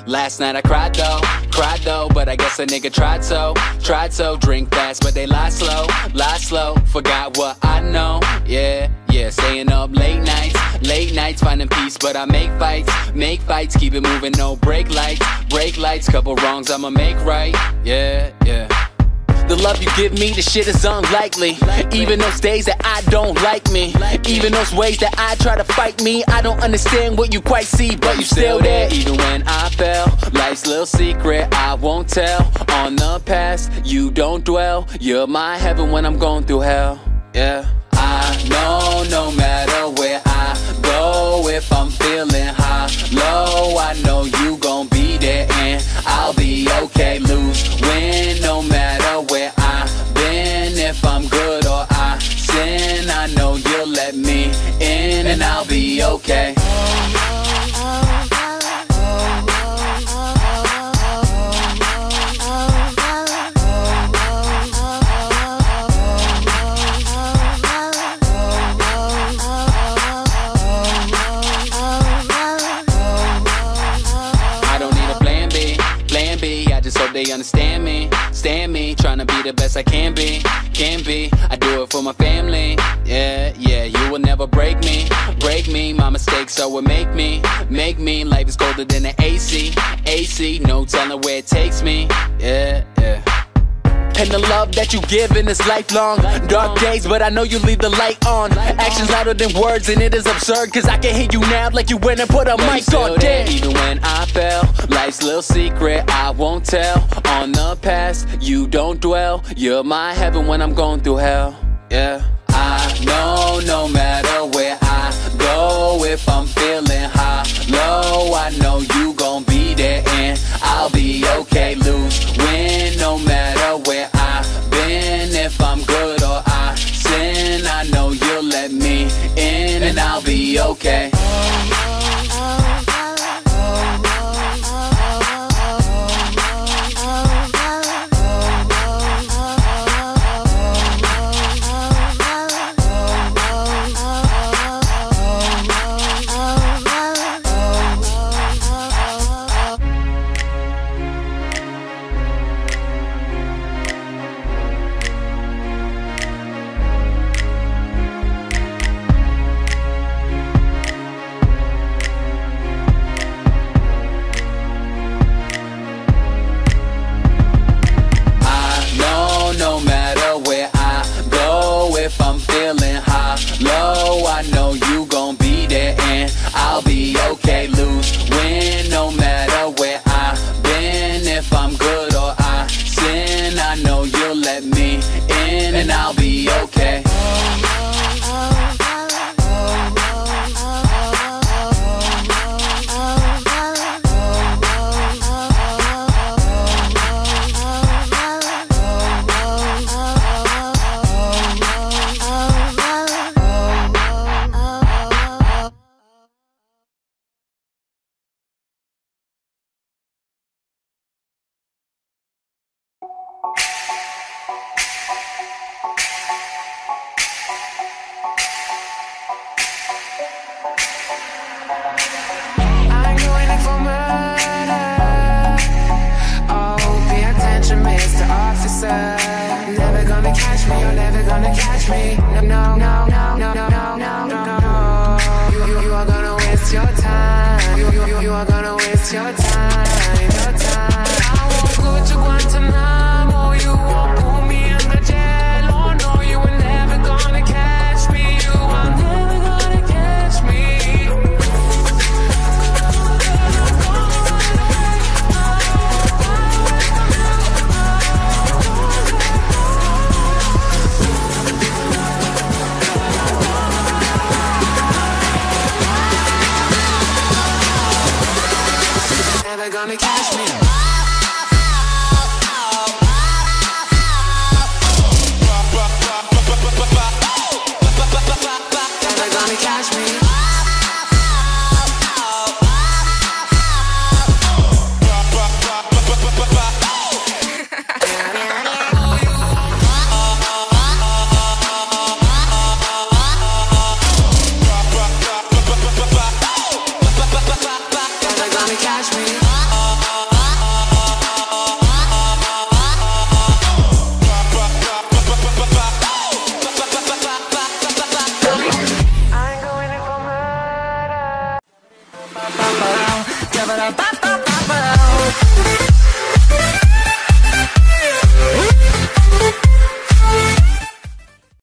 Last night I cried though, but I guess a nigga tried so. Drink fast, but they lie slow. Forgot what I know, yeah. Staying up late nights, finding peace, but I make fights, keep it moving, no brake lights, couple wrongs I'ma make right, yeah. The love you give me, the shit is unlikely. Even those days that I don't like me, even those ways that I try to fight me, I don't understand what you quite see, but you still there. Even when I fell, life's little secret I won't tell. On the past, you don't dwell. You're my heaven when I'm going through hell, yeah. I know no matter where I go, if I'm feeling high, low, I know you gon' be there and I'll be okay. Lose, win, no matter where I've been. If I'm good or I sin, I know you'll let me in and I'll be okay. They understand me, trying to be the best I can be. I do it for my family, yeah. You will never break me. My mistakes so will make me. Life is colder than the AC, no telling where it takes me, yeah. And the love that you give in is lifelong. Dark days, but I know you leave the light on. Actions louder than words, and it is absurd, cause I can hear you now like you went and put a mic on. Damn. Even when I fell, life's little secret I won't tell. On the past, you don't dwell. You're my heaven when I'm going through hell, yeah. I know no matter where I go, if I'm feeling high, low, I know you gon' be there and I'll be okay. Lose, win, no matter where I've been. If I'm good or I sin, I know you'll let me in and I'll be okay. If I'm feeling high, low, I know you gon' be there and I'll be okay. Lose, win, no matter where I've been. If I'm good or I sin, I know you'll let me in and I'll be okay. Never gonna catch me, you're never gonna catch me. No. You are gonna waste your time. You are gonna waste your time. I won't go to Guantanamo. You won't pull me in the jail.